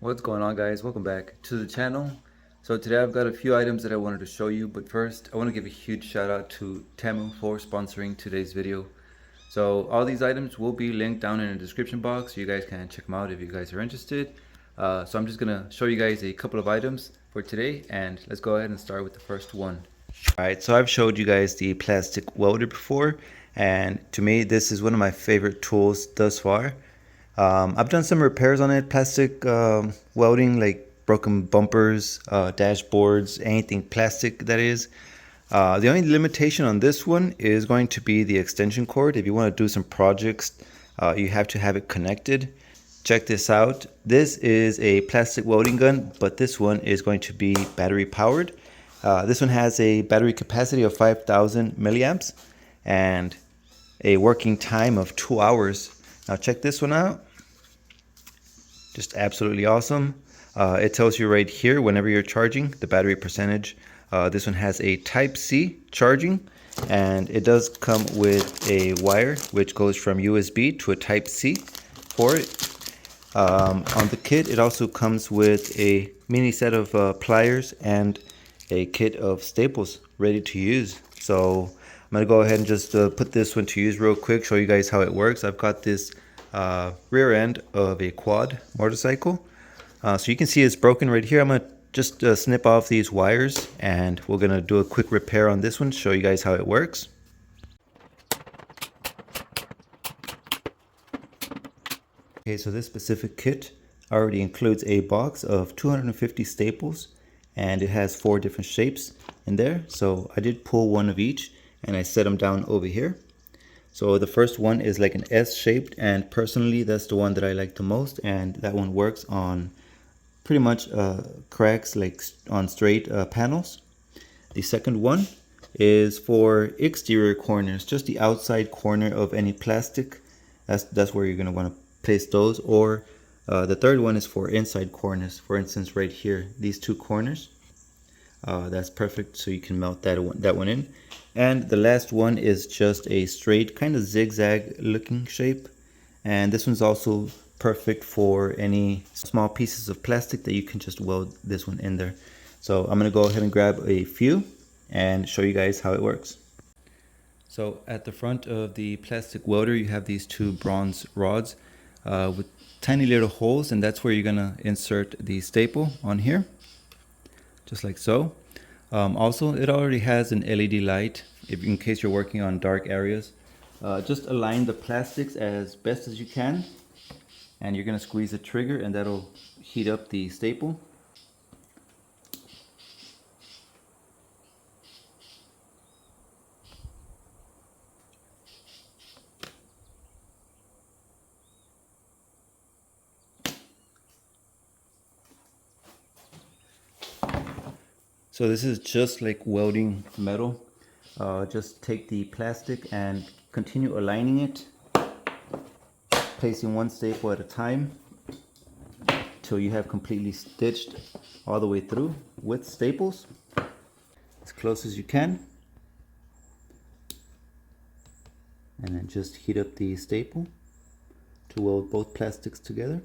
What's going on, guys? Welcome back to the channel. So today I've got a few items that I wanted to show you, but first I want to give a huge shout out to TEMU for sponsoring today's video. So all these items will be linked down in the description box, so you guys can check them out if you guys are interested. So I'm just gonna show you guys a couple of items for today, and let's go ahead and start with the first one. Alright, so I've showed you guys the plastic welder before, and to me this is one of my favorite tools thus far. I've done some repairs on it, plastic welding, like broken bumpers, dashboards, anything plastic that is. The only limitation on this one is going to be the extension cord. If you want to do some projects, you have to have it connected. Check this out. This is a plastic welding gun, but this one is going to be battery powered. This one has a battery capacity of 5,000 milliamps and a working time of 2 hours. Now check this one out. Just absolutely awesome. It tells you right here whenever you're charging the battery percentage. This one has a Type-C charging, and it does come with a wire which goes from USB to a Type-C for it. On the kit, it also comes with a mini set of pliers and a kit of staples ready to use. So I'm gonna go ahead and just put this one to use real quick, show you guys how it works. I've got this rear end of a quad motorcycle. So you can see it's broken right here. I'm gonna just snip off these wires, and we're gonna do a quick repair on this one, show you guys how it works. Okay, so this specific kit already includes a box of 250 staples, and it has 4 different shapes in there. So I did pull one of each and I set them down over here. So the first one is like an S shaped, and personally that's the one that I like the most, and that one works on pretty much cracks, like on straight panels. The second one is for exterior corners, just the outside corner of any plastic. That's where you're going to want to place those. Or the third one is for inside corners, for instance right here, these 2 corners. That's perfect, so you can mount that one in. And the last one is just a straight kind of zigzag looking shape, and this one's also perfect for any small pieces of plastic that you can just weld this one in there. So I'm gonna go ahead and grab a few and show you guys how it works. So at the front of the plastic welder, you have these 2 bronze rods with tiny little holes, and that's where you're gonna insert the staple on here, just like so. Also, it already has an LED light in case you're working on dark areas. Just align the plastics as best as you can, and you're going to squeeze the trigger, and that'll heat up the staple. So this is just like welding metal. Just take the plastic and continue aligning it, placing one staple at a time till you have completely stitched all the way through with staples, as close as you can. And then just heat up the staple to weld both plastics together.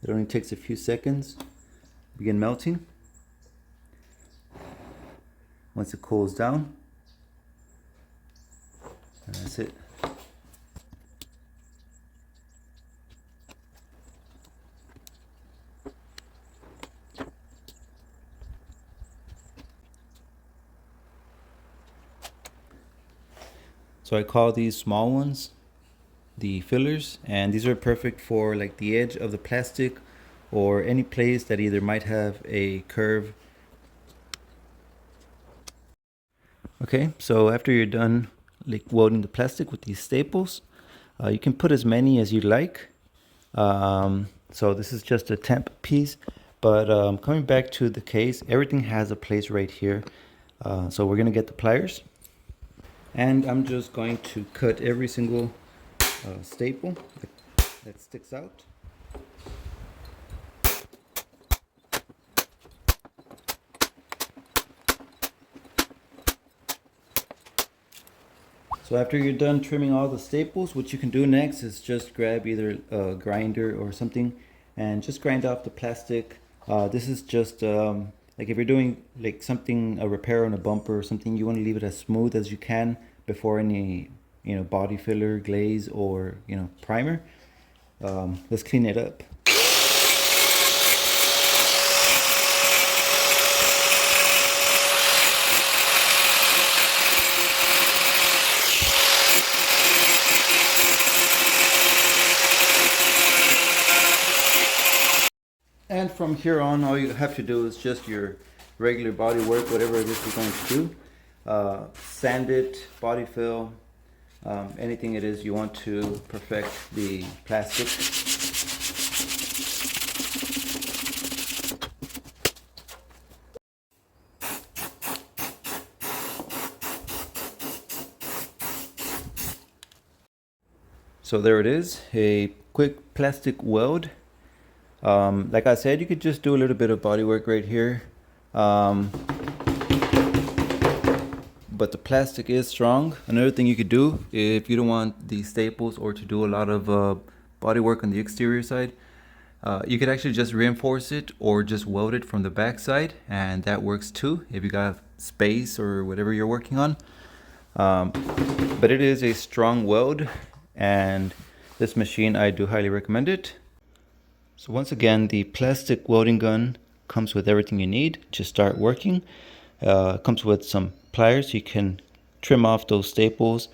It only takes a few seconds. Begin melting. Once it cools down, and that's it. So I call these small ones the fillers, and these are perfect for like the edge of the plastic or any place that either might have a curve. Okay, so after you're done like welding the plastic with these staples, you can put as many as you like. So this is just a temp piece, but coming back to the case, everything has a place right here. So we're gonna get the pliers, and I'm just going to cut every single staple that sticks out. So after you're done trimming all the staples, what you can do next is just grab either a grinder or something and just grind off the plastic. This is just like if you're doing like something, a repair on a bumper or something, you want to leave it as smooth as you can before any, body filler, glaze, or, primer. Let's clean it up. And from here on, all you have to do is just your regular body work, whatever it is you're going to do. Sand it, body fill, anything it is you want to perfect the plastic. So there it is, a quick plastic weld. Like I said, you could just do a little bit of body work right here. But the plastic is strong. Another thing you could do, if you don't want the staples or to do a lot of body work on the exterior side, you could actually just reinforce it or just weld it from the back side, and that works too if you got space or whatever you're working on. But it is a strong weld, and this machine, I do highly recommend it. So once again, the plastic welding gun comes with everything you need to start working. It comes with some pliers, you can trim off those staples,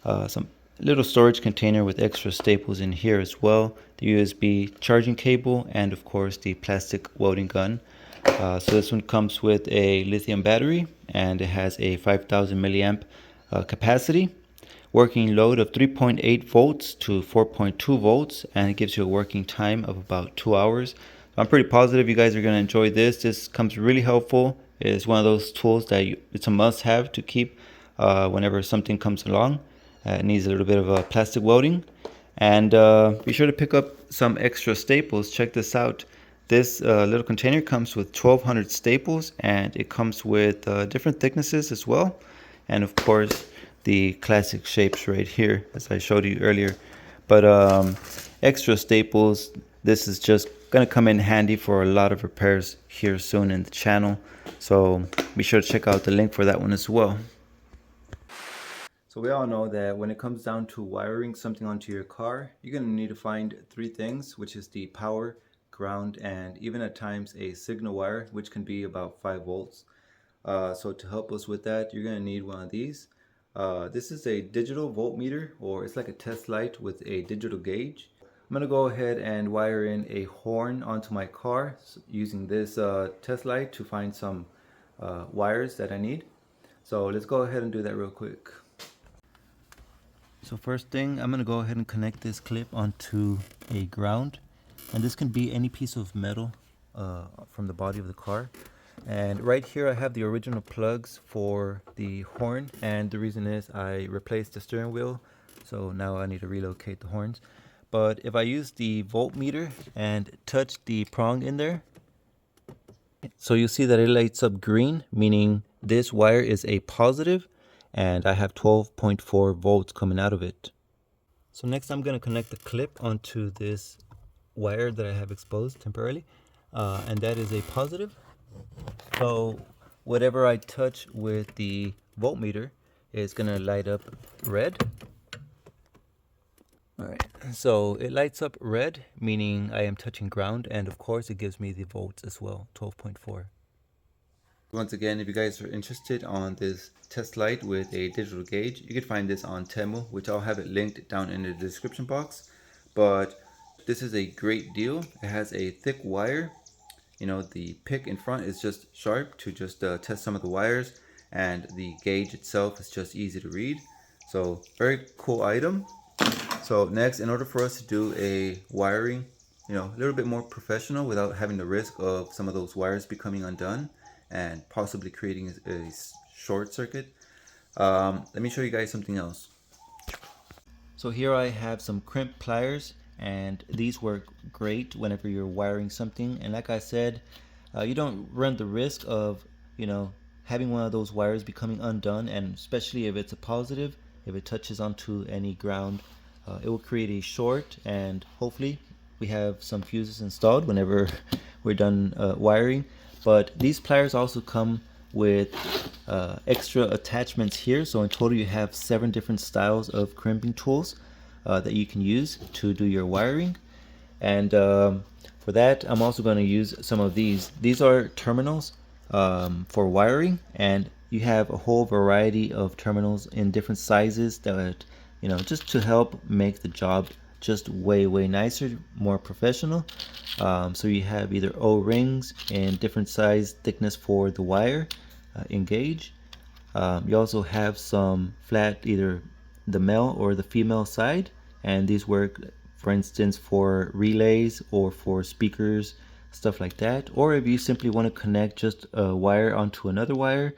some little storage container with extra staples in here as well, the USB charging cable, and of course the plastic welding gun. So this one comes with a lithium battery, and it has a 5,000 milliamp capacity, working load of 3.8 volts to 4.2 volts, and it gives you a working time of about 2 hours. I'm pretty positive you guys are going to enjoy this. This comes really helpful. It's one of those tools that it's a must-have to keep whenever something comes along. It needs a little bit of plastic welding. And be sure to pick up some extra staples. Check this out. This little container comes with 1,200 staples, and it comes with different thicknesses as well. And of course, the classic shapes right here, as I showed you earlier. But extra staples, this is just going to come in handy for a lot of repairs here soon in the channel. So be sure to check out the link for that one as well. So we all know that when it comes down to wiring something onto your car, you're going to need to find three things, which is the power, ground, and even at times a signal wire, which can be about 5 volts. So to help us with that, you're going to need one of these. This is a digital voltmeter, or it's like a test light with a digital gauge. I'm going to go ahead and wire in a horn onto my car using this test light to find some wires that I need. So let's go ahead and do that real quick. So first thing, I'm going to go ahead and connect this clip onto a ground. And this can be any piece of metal from the body of the car. And right here I have the original plugs for the horn, and the reason is I replaced the steering wheel, so now I need to relocate the horns. But if I use the voltmeter and touch the prong in there, so you'll see that it lights up green, meaning this wire is a positive, and I have 12.4 volts coming out of it. So next I'm going to connect the clip onto this wire that I have exposed temporarily, and that is a positive. So whatever I touch with the voltmeter is going to light up red. Alright, so it lights up red, meaning I am touching ground, and of course it gives me the volts as well, 12.4. Once again, if you guys are interested on this test light with a digital gauge, you can find this on TEMU, which I'll have it linked down in the description box. But this is a great deal. It has a thick wire. You know, the pick in front is just sharp to just test some of the wires, and the gauge itself is just easy to read. So very cool item. So next, in order for us to do a wiring, a little bit more professional without having the risk of some of those wires becoming undone and possibly creating a short circuit, let me show you guys something else. So here I have some crimp pliers, and these work great whenever you're wiring something. And like I said, you don't run the risk of having one of those wires becoming undone, and especially if it's a positive, if it touches onto any ground, it will create a short, and hopefully we have some fuses installed whenever we're done wiring. But these pliers also come with extra attachments here, so in total you have 7 different styles of crimping tools that you can use to do your wiring. And for that, I'm also going to use some of these. These are terminals for wiring, and you have a whole variety of terminals in different sizes that, you know, just to help make the job just way nicer, more professional. So you have either O-rings and different size thickness for the wire in gauge. You also have some flat, either the male or the female side, and these work, for instance, for relays or for speakers, stuff like that. Or if you simply want to connect just a wire onto another wire,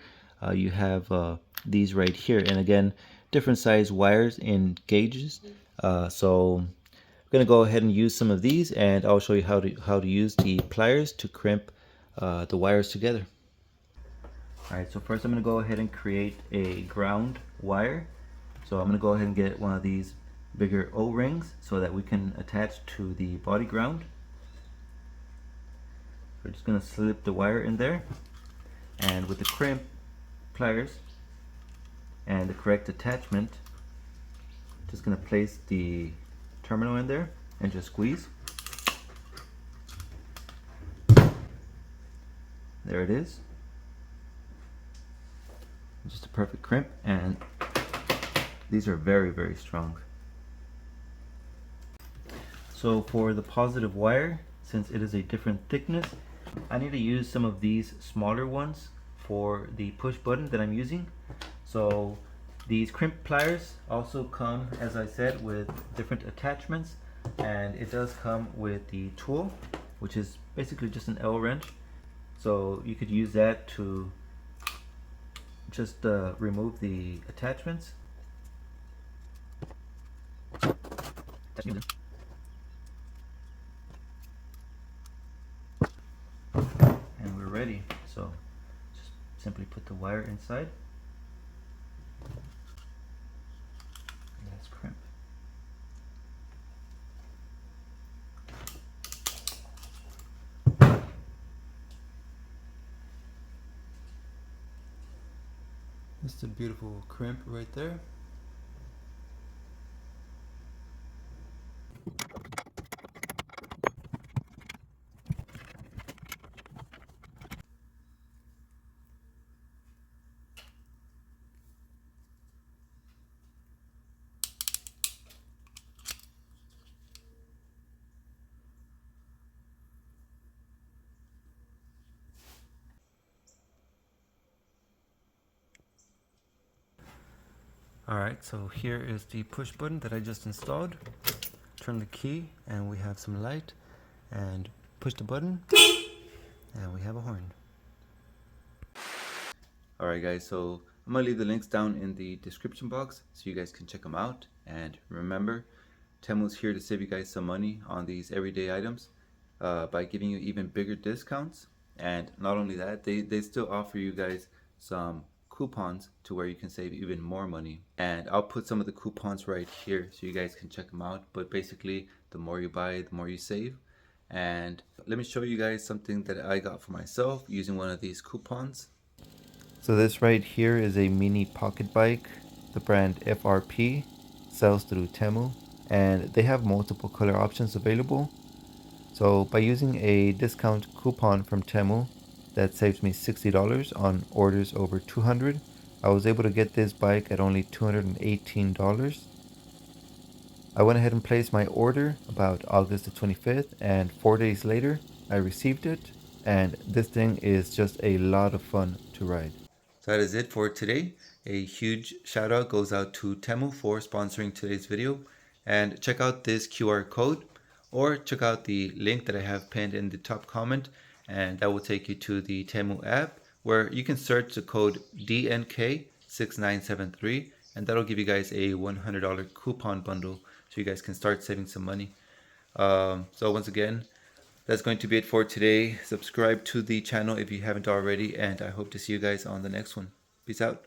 you have these right here. And again, different size wires in gauges. So I'm going to go ahead and use some of these, and I'll show you how to use the pliers to crimp the wires together. Alright, so first I'm going to go ahead and create a ground wire. So I'm going to go ahead and get one of these bigger O-rings so that we can attach to the body ground. We're just going to slip the wire in there, and with the crimp pliers and the correct attachment, just going to place the terminal in there and just squeeze. There it is. Just a perfect crimp, and these are very strong. So for the positive wire, since it is a different thickness, I need to use some of these smaller ones for the push button that I'm using. So these crimp pliers also come, as I said, with different attachments, and it does come with the tool, which is basically just an L wrench. So you could use that to just remove the attachments. And we're ready. So just simply put the wire inside. And let's crimp. That's a beautiful crimp right there. Alright, so here is the push button that I just installed. Turn the key and we have some light, and push the button and we have a horn. Alright guys, so I'm going to leave the links down in the description box so you guys can check them out. And remember, TEMU's here to save you guys some money on these everyday items by giving you even bigger discounts. And not only that, they still offer you guys some coupons to where you can save even more money. And I'll put some of the coupons right here so you guys can check them out. But basically, the more you buy, the more you save. And let me show you guys something that I got for myself using one of these coupons. So this right here is a mini pocket bike. The brand FRP sells through TEMU, and they have multiple color options available. So by using a discount coupon from TEMU that saves me $60 on orders over 200, I was able to get this bike at only $218. I went ahead and placed my order about August the 25th, and 4 days later I received it, and this thing is just a lot of fun to ride. So that is it for today. A huge shout out goes out to TEMU for sponsoring today's video. And check out this QR code, or check out the link that I have pinned in the top comment, and that will take you to the TEMU app where you can search the code DNK6973, and that'll give you guys a $100 coupon bundle so you guys can start saving some money. So once again, that's going to be it for today. Subscribe to the channel if you haven't already, and I hope to see you guys on the next one. Peace out.